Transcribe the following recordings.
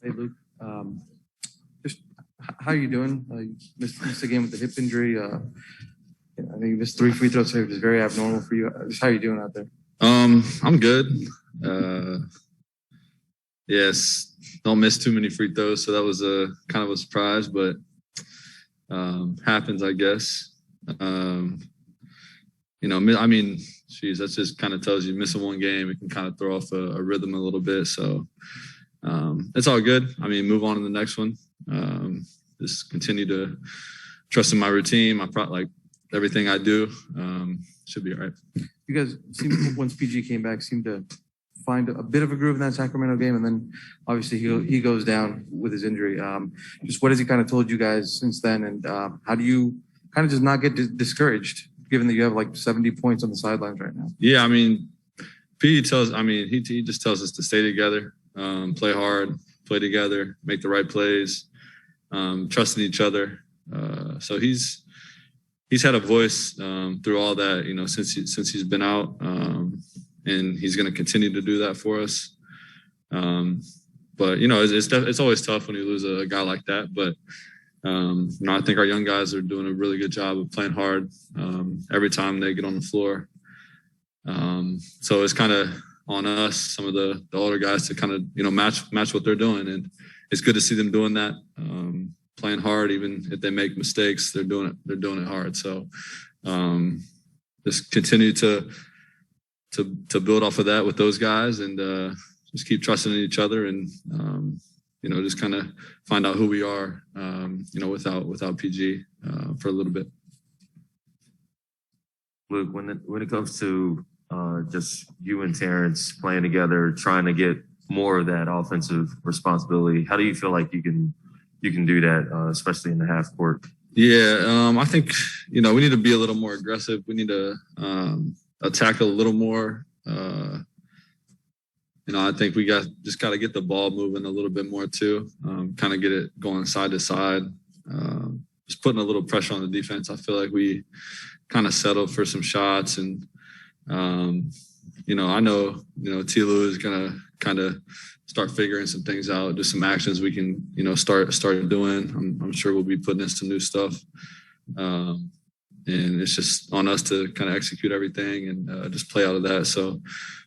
Hey, Luke. Just how are you doing? You missed a game with the hip injury. I think you missed 3 free throws, so it was very abnormal for you. Just how are you doing out there? I'm good. Yes, don't miss too many free throws, so that was a kind of a surprise, but happens, I guess. Geez, that just kind of tells you missing one game, it can kind of throw off a rhythm a little bit. So it's all good. I mean, move on to the next one. Just continue to trust in my routine. Like everything I do should be all right. You guys seem, once PG came back, seemed to find a bit of a groove in that Sacramento game, and then obviously he goes down with his injury. Just what has he kind of told you guys since then, and how do you kind of just not get discouraged, given that you have like 70 points on the sidelines right now? Yeah, I mean, he just tells us to stay together, play hard, play together, make the right plays, trust in each other. So he's had a voice through all that, since he's been out, and he's going to continue to do that for us. But it's always tough when you lose a guy like that. But I think our young guys are doing a really good job of playing hard every time they get on the floor. So it's kind of on us, some of the older guys, to kind of match what they're doing, and it's good to see them doing that. Playing hard, even if they make mistakes, they're doing it hard. So just continue to build off of that with those guys, and just keep trusting in each other, and just kind of find out who we are, without PG for a little bit. Luke, when it comes to just you and Terrence playing together, trying to get more of that offensive responsibility, how do you feel like you can do that, especially in the half court? Yeah, I think we need to be a little more aggressive. We need to attack a little more. I think we got to get the ball moving a little bit more too. Kind of get it going side to side. Just putting a little pressure on the defense. I feel like we kind of settled for some shots, and I know T. Lou is gonna kind of start figuring some things out. Just some actions we can start doing. I'm sure we'll be putting in some new stuff. And it's just on us to kind of execute everything and just play out of that. So,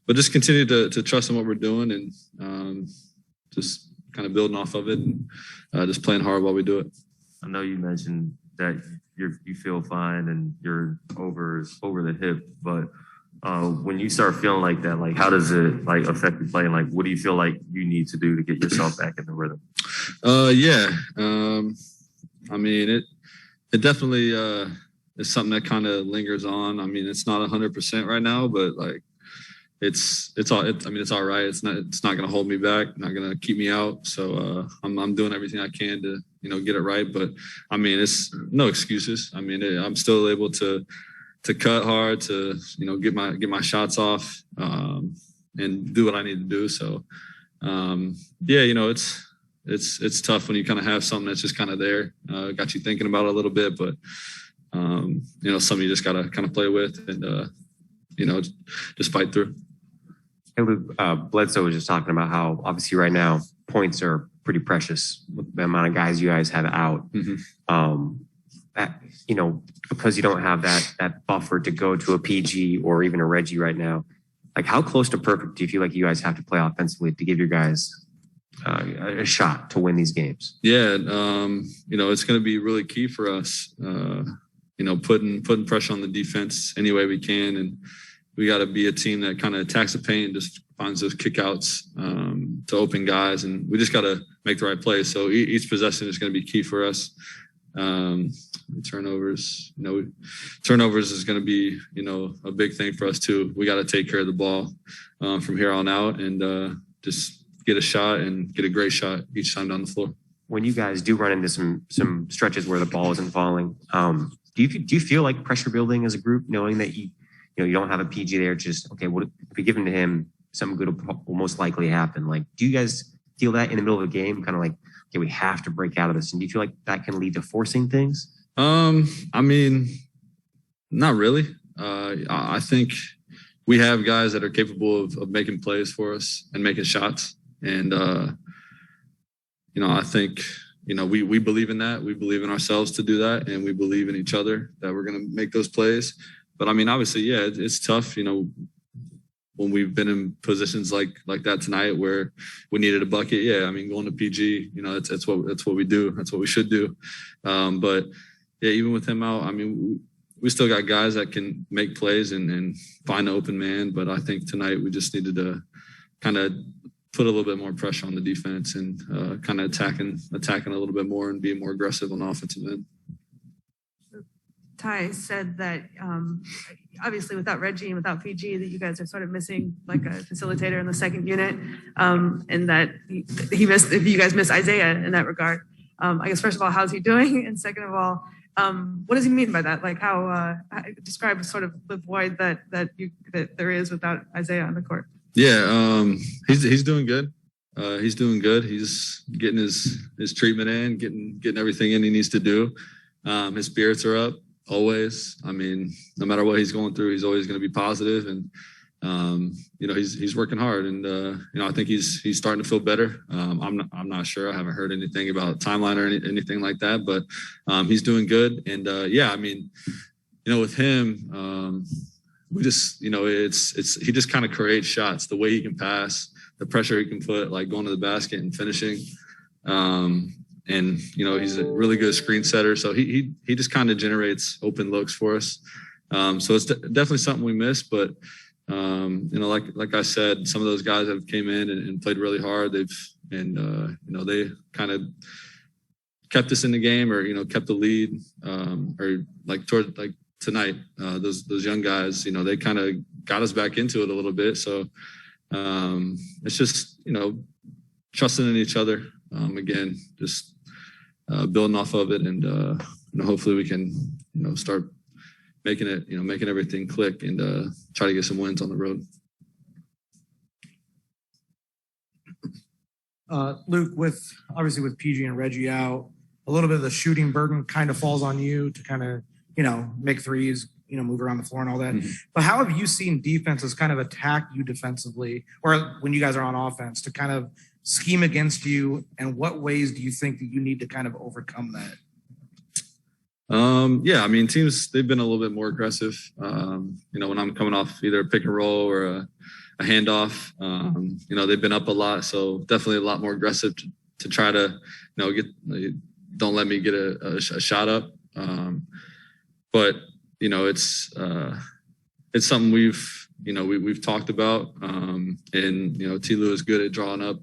but just continue to trust in what we're doing, and just kind of building off of it, and just playing hard while we do it. I know you mentioned that you feel fine and you're over the hip, but when you start feeling like that, like how does it like affect your play? And like, what do you feel like you need to do to get yourself back in the rhythm? I mean, it definitely is something that kind of lingers on. I mean, it's not 100% right now, but like it's all right. It's not going to hold me back, not going to keep me out. So I'm doing everything I can to get it right. But I mean, it's no excuses. I mean, I'm still able to cut hard, to get my shots off, and do what I need to do. So it's tough when you kind of have something that's just kind of there, got you thinking about it a little bit, but something you just got to kind of play with, and just fight through. Hey, Luke, Bledsoe was just talking about how obviously right now points are pretty precious with the amount of guys you guys have out. Mm-hmm. Because you don't have that buffer to go to a PG or even a Reggie right now. Like, how close to perfect do you feel like you guys have to play offensively to give your guys a shot to win these games? Yeah, it's going to be really key for us. Putting pressure on the defense any way we can, and we got to be a team that kind of attacks the paint and just finds those kickouts to open guys, and we just got to make the right play. So each possession is going to be key for us. Turnovers is going to be a big thing for us too. We got to take care of the ball from here on out, and just get a shot and get a great shot each time down the floor. When you guys do run into some stretches where the ball isn't falling, do you feel like pressure building as a group, knowing that you don't have a PG there? Just okay, what if we give him to him, something good will most likely happen. Like, do you guys feel that in the middle of a game, kind of like, okay, we have to break out of this? And do you feel like that can lead to forcing things? I mean, not really. I think we have guys that are capable of making plays for us and making shots. And I think, we believe in that. We believe in ourselves to do that, and we believe in each other that we're going to make those plays. But I mean, obviously, yeah, it's tough, when we've been in positions like that tonight where we needed a bucket. Yeah, I mean, going to PG, that's what we do. That's what we should do. But yeah, even with him out, I mean, we still got guys that can make plays and find an open man. But I think tonight we just needed to kind of put a little bit more pressure on the defense and kind of attacking a little bit more and being more aggressive on the offensive end. Ty said that obviously without Reggie and without PG that you guys are sort of missing like a facilitator in the second unit, and that you guys miss Isaiah in that regard. I guess first of all, how's he doing? And second of all, what does he mean by that? Like how describe sort of the void that there is without Isaiah on the court. Yeah, he's doing good. He's doing good. He's getting his treatment in, getting everything in he needs to do. His spirits are up always. I mean, no matter what he's going through, he's always going to be positive, and he's working hard, and I think he's starting to feel better. I'm not sure. I haven't heard anything about timeline or anything like that, but he's doing good. And I mean, with him, we just he just kind of creates shots. The way he can pass, the pressure he can put, like going to the basket and finishing. And he's a really good screen setter, so he just kind of generates open looks for us. So it's definitely something we miss, but like I said, some of those guys that came in and played really hard, they kind of kept us in the game, or kept the lead, or toward tonight, those young guys, they kind of got us back into it a little bit. So it's just trusting in each other. Again, just building off of it, and hopefully we can start making everything click and try to get some wins on the road. Luke, obviously with PG and Reggie out, a little bit of the shooting burden kind of falls on you to kind of make threes, move around the floor and all that. Mm-hmm. But how have you seen defenses kind of attack you defensively, or when you guys are on offense, to kind of scheme against you, and what ways do you think that you need to kind of overcome that? I mean, teams, they've been a little bit more aggressive. When I'm coming off either a pick and roll or a handoff, they've been up a lot. So definitely a lot more aggressive to try to, don't let me get a shot up. But it's something we've talked about. And T-Lou is good at drawing up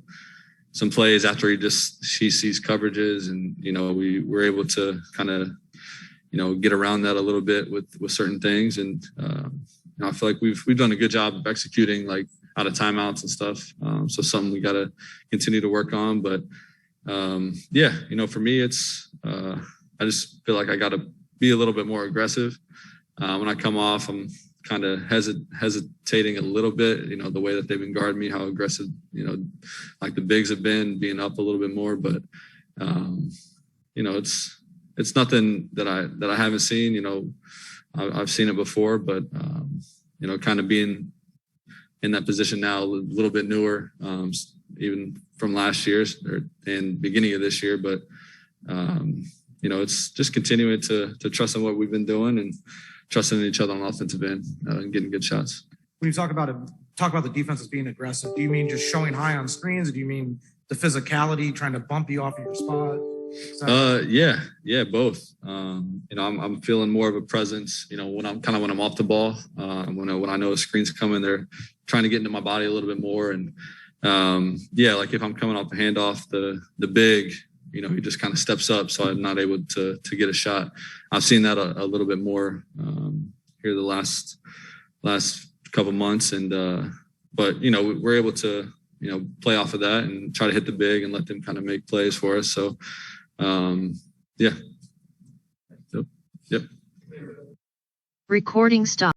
some plays after he sees coverages, and we're able to kind of get around that a little bit with certain things, and I feel like we've done a good job of executing out of timeouts and stuff. So something we got to continue to work on. But for me, it's I just feel like I got to be a little bit more aggressive. When I come off, I'm kind of hesitating a little bit, the way that they've been guarding me, how aggressive, like the bigs have been, being up a little bit more. But, it's nothing that I haven't seen. I've seen it before, but, kind of being in that position now, a little bit newer, even from last year and beginning of this year. But, it's just continuing to trust in what we've been doing and trusting in each other on offensive end and getting good shots. When you talk about the defense as being aggressive, do you mean just showing high on screens, or do you mean the physicality, trying to bump you off of your spot? Yeah, both. I'm feeling more of a presence, when I'm off the ball, when I know a screen's coming, they're trying to get into my body a little bit more. And like if I'm coming off a handoff, the big, he just kind of steps up, so I'm not able to get a shot. I've seen that a little bit more here the last couple months, and but we're able to play off of that and try to hit the big and let them kind of make plays for us. So Yep. Recording stop.